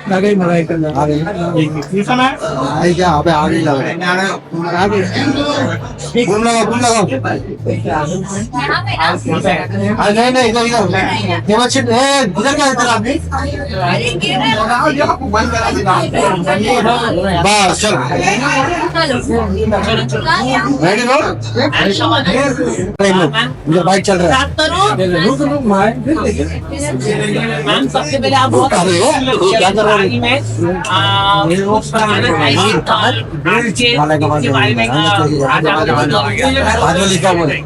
लगे मलाई कर आ गए आई क्या अबे आ गई लग आ गई घूम लगाओ नहीं नहीं इधर इधर हिमाचल इधर क्या इधर आप बस चल रेडी नो ये बाइक चल रहा है मैम सबसे पहले आप बहुत क्या कर रहे हो लिखा बोले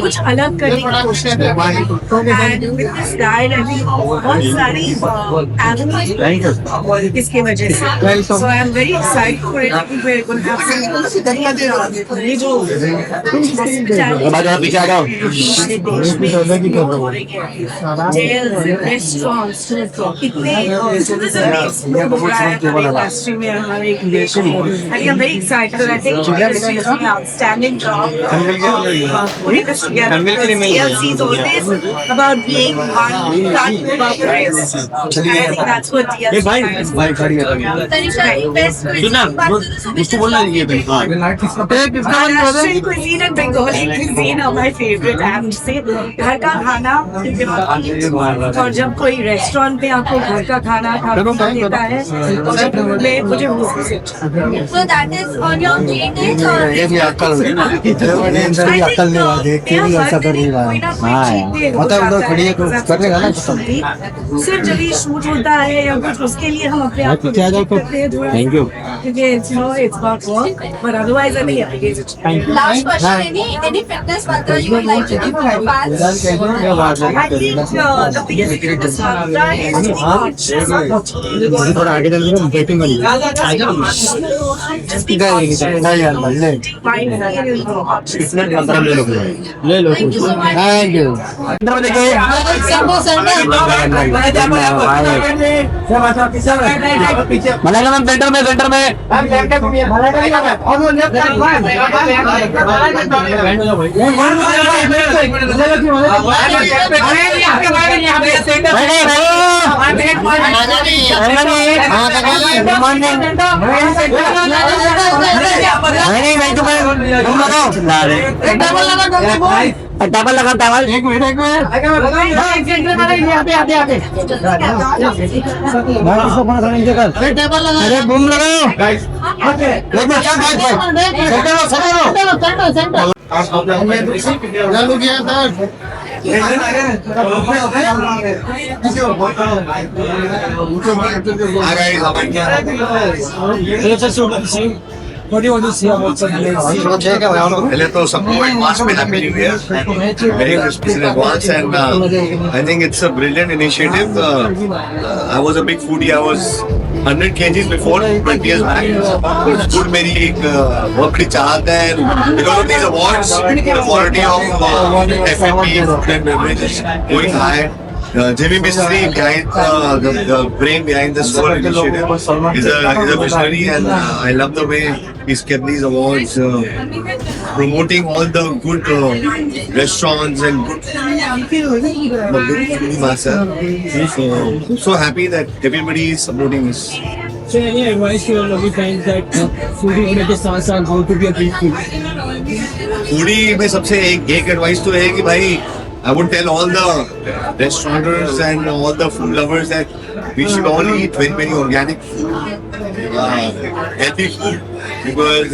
कुछ अलग करने की कोशिश इसकी वजह से so I'm very excited for it. We're going to have I think I'm very excited. I think is doing an outstanding job putting this together. TLC is always about being one cut above the rest. And I think that's what TLC is. Maharashtrian cuisine and Bengali cuisine are my favorite. I have to say, घर का खाना और जब कोई restaurant पे आपको घर का खाना खाना देता है तो मुझे So that is on your plate or ये भी अक्ल अक्ल नहीं रहा देख के भी ऐसा कर नहीं रहा हाँ मतलब उधर खड़ी है करेगा ना सिर्फ जब ये शूट होता है या कुछ उसके लिए हम अपने आप को करते हैं थैंक यू क्योंकि it's about work but otherwise I think last question, any fitness mantra you would like to give to your fans? I think the biggest fitness mantra is थोड़ा आगे चल के बैटिंग वाली just be conscious. ले लो Thank you so much. Thank you Malaika ma'am centre में double लगा double एक minute अरे बूम लगाओ What do you want to say about पहले तो सबको एडवांस में हैप्पी न्यू ईयर मेरी Christmas in advance and I think it's a brilliant initiative I was a big foodie I was 100 kgs before 20 years back. It's good मेरी एक बहुत बड़ी चाहत है because of these awards the quality of F&B food and beverages going high. Jimmy Mistry behind the brain behind this whole initiative is a visionary and I love the way he's kept these awards promoting all the good restaurants and good food. So happy that everybody is supporting this. So any advice to your lovely fans that foodie होने के साथ-साथ how to be a good food? Foodie में सबसे एक advice तो है कि भाई I would tell all the restaurateurs and all the food lovers that we should all eat very organic food, healthy food, because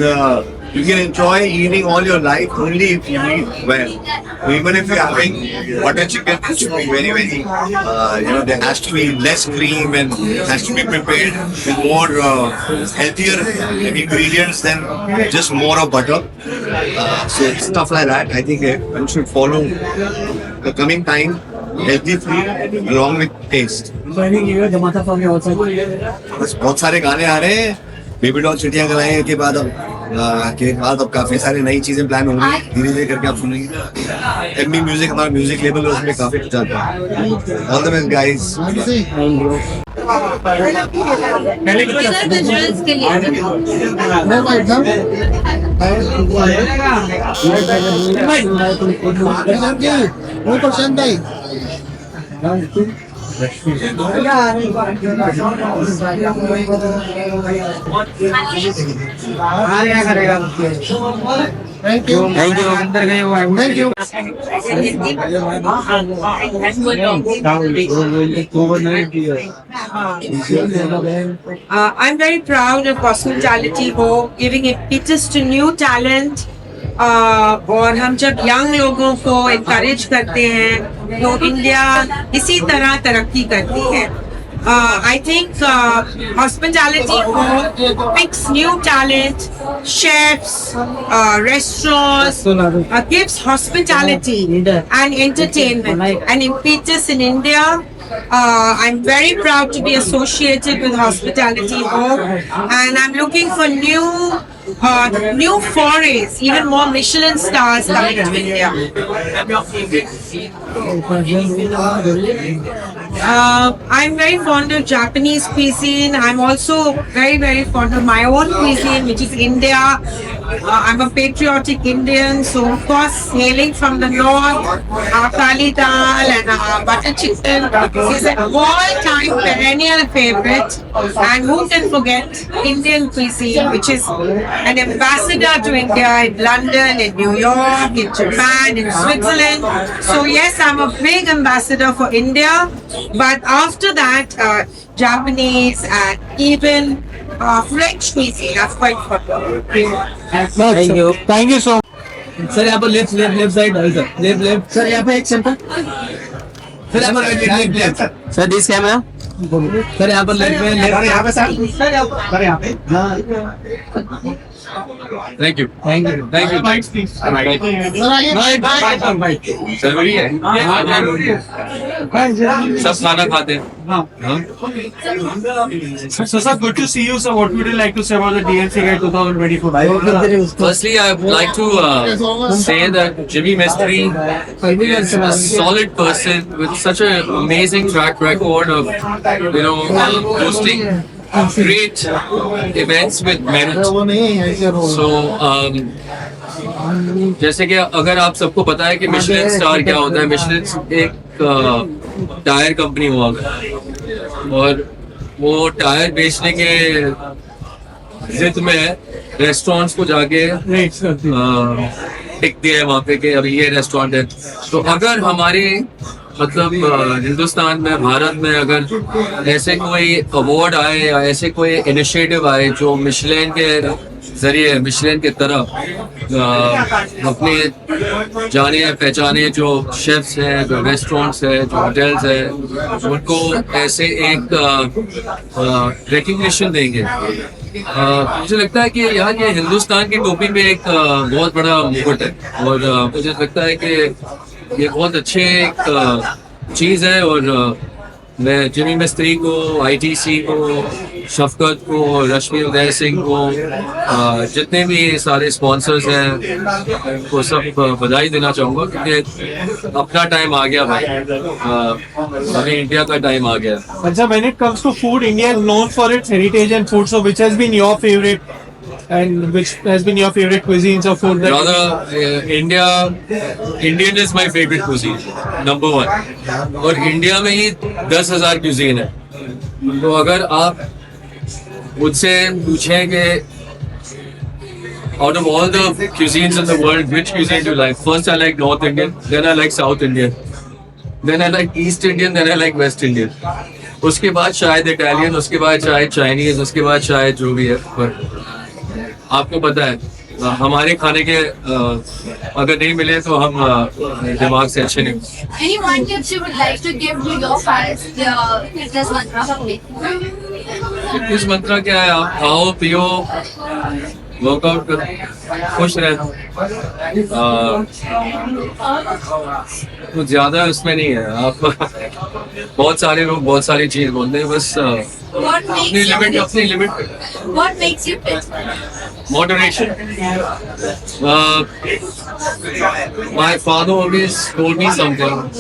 you can enjoy eating all your life only if you eat well. So even if you're having butter chicken, it should be very there has to be less cream and has to be prepared with more healthier ingredients than just more of butter. So stuff like that. I think one should follow the coming time healthy food along with taste. So any year Jamata from your outside? बस बहुत सारे गाने आ रहे हैं baby doll चिड़िया गलाएं के बाद अब काफी सारी नई चीजें प्लान होंगी धीरे धीरे करके आप सुनेंगे एमबी म्यूजिक हमारा म्यूजिक लेवल है उसमें काफी अच्छा है all the best guys the jewels के लिए थैंक यू अंदर गए हुआ thank you I'm very proud of Hospitality Home giving impetus to new talent. और हम जब यंग लोगों को encourage करते हैं तो इंडिया इसी तरह तरक्की करती है. I think Hospitality Home picks new talent, chefs, restaurants, gives hospitality and entertainment and impetus in India. I'm very proud to be associated with Hospitality Home, and I'm looking for new forays, even more Michelin stars coming to India. I'm very fond of Japanese cuisine. I'm also very fond of my own cuisine, which is India. I'm a patriotic Indian, so of course, hailing from the north, kali dal and butter chicken is an all-time perennial favorite. And who can forget Indian cuisine, which is an ambassador to India in London, in New York, in Japan, in Switzerland. So yes, I'm a big ambassador for India. But after that, Japanese and even French cuisine are quite popular. Thank you so much sir. यहाँ पर left side है sir. Left sir. यहाँ पे एक centre sir. यहाँ पर left sir. This camera sir. यहाँ पर लेफ्ट में यहाँ पे सर. यहाँ पे Thank you. Bites, please. जरूरी है. सब खाना खाते हैं. So sir, good to see you. So what would you like to say about the DMC Guide 2024? Firstly, I would like to say that Jimmy Mistry is a solid person with such an amazing track record of, hosting great events with merit. So, जैसे कि अगर आप सबको पता है कि Michelin star क्या होता है, मिशेलिन एक टायर कंपनी हुआ और वो टायर बेचने के जिद में रेस्टोरेंट्स को जाके टिक दिया है वहाँ पे कि अभी ये रेस्टोरेंट है. तो अगर हमारे मतलब हिंदुस्तान में, भारत में अगर ऐसे कोई अवार्ड आए या ऐसे कोई इनिशिएटिव आए जो मिशेलिन के जरिए, मिशेलिन की तरफ अपने जाने पहचाने जो शेफ्स हैं, जो रेस्टोरेंट्स हैं, जो होटल्स हैं, उनको ऐसे एक रिकग्निशन देंगे. मुझे लगता है कि यहाँ ये हिंदुस्तान की टोपी पे एक बहुत बड़ा मुकुट है और मुझे लगता है कि ये बहुत अच्छे एक चीज़ है. और मैं जिमी मिस्त्री को, ITC को, शफकत को, रश्मि उदय सिंह को, जितने भी सारे स्पॉन्सर्स हैं उनको सब बधाई देना चाहूँगा क्योंकि अपना टाइम आ गया भाई. अभी इंडिया का टाइम आ गया. अच्छा, when it comes to food, India is known for its heritage and food. So which has been your favorite and which has been your favorite cuisines of food? Indian is my favorite cuisine, number one. और India में ही 10,000 cuisine है. तो अगर आप मुझसे पूछें कि out of all the cuisines in the world, which cuisine do you like? First, I like North Indian, then I like South Indian, then I like East Indian, then I like West Indian. उसके बाद शायद Italian, उसके बाद शायद Chinese, उसके बाद शायद जो भी है. पर आपको पता है हमारे खाने के अगर नहीं मिले तो हम दिमाग से अच्छे नहीं. Any one tips you would like to give to your fans, the fitness mantra? इस मंत्र क्या है? आप खाओ पियो, वर्कआउट करो, खुश रहो. कुछ ज्यादा उसमें नहीं है. आप बहुत सारे लोग बहुत सारी चीज बोलते हैं, बस What अपनी makes you limit fit? What makes you fit? moderation. My father always told me something.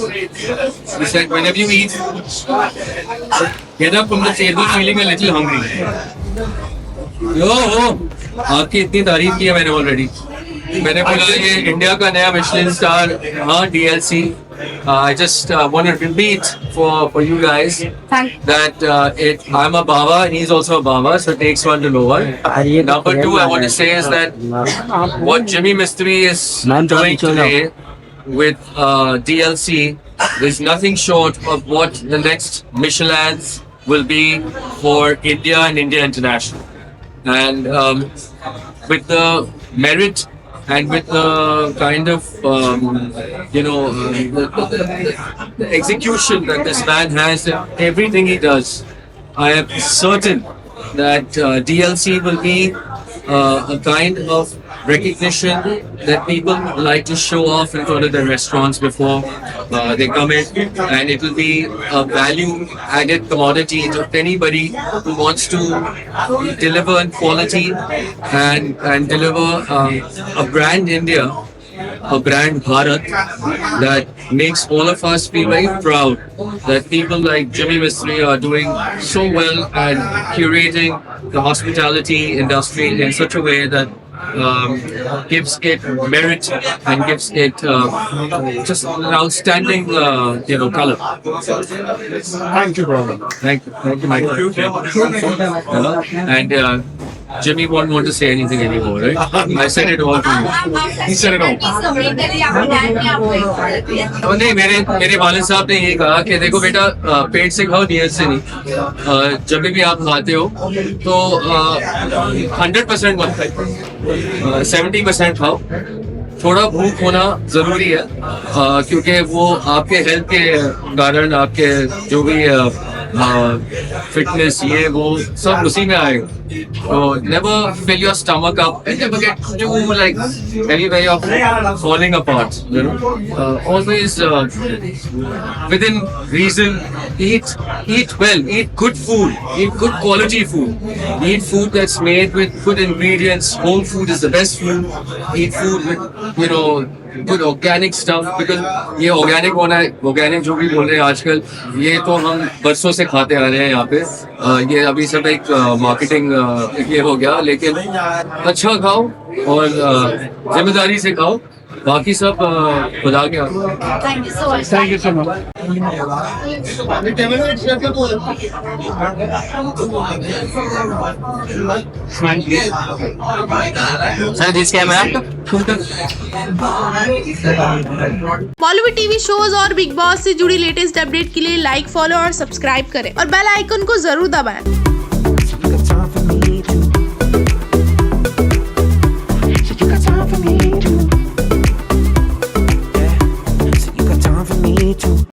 He said, whenever you eat, get up from the table feeling a little hungry. आपकी इतनी तारीफ की है मैंने ऑलरेडी. मैंने बोला ये इंडिया का नया मिशेलिन स्टार, हाँ DLC. I just want to repeat for you guys that I'm a Baba and he's also a Baba, so it takes one to know one. Number two, I want to say is that what Jimmy Mistry is doing today with DLC is nothing short of what the next Michelins will be for India and India International. And with the merit and with the kind of the execution that this man has in everything he does, I am certain that DLC will be a kind of recognition that people like to show off in front of their restaurants before they come in, and it will be a value added commodity to anybody who wants to deliver in quality and deliver a brand India, a brand Bharat that makes all of us feel very proud that people like Jimmy Mistry are doing so well and curating the hospitality industry in such a way that gives it merit and gives it just an outstanding color. Thank you, brother. Thank you, Michael. And Jimmy won't want to say anything anymore, right? I said it all to you. He said it all. नहीं, मेरे वालिद साहब ने ये कहा कि देखो बेटा, पेट से खाओ, नीयत से नहीं. जब भी आप खाते हो तो 100% मत खाओ, 70% खाओ. थोड़ा भूख होना जरूरी है, क्योंकि वो आपके हेल्थ के कारण, आपके जो भी फिटनेस ये वो सब उसी में आएगा. So never fill your stomach up and never get too like very way of falling apart. You know, always within reason. Eat well. Eat good food. Eat good quality food. Eat food that's made with good ingredients. Home food is the best food. Eat food with good organic stuff, because ये organic होना है, organic जो भी बोल रहे हैं आजकल, ये तो हम बरसों से खाते आ रहे हैं यहाँ पे. ये अभी सब एक मार्केटिंग ये हो गया, लेकिन अच्छा खाओ और जिम्मेदारी से खाओ, बाकी सब खुदा के हाथ. Thank you so much. Thank you so much. Sir, this camera. Bollywood TV shows और बिग बॉस से जुड़ी लेटेस्ट अपडेट के लिए लाइक, फॉलो और सब्सक्राइब करें और बेल आइकन को जरूर दबाएं.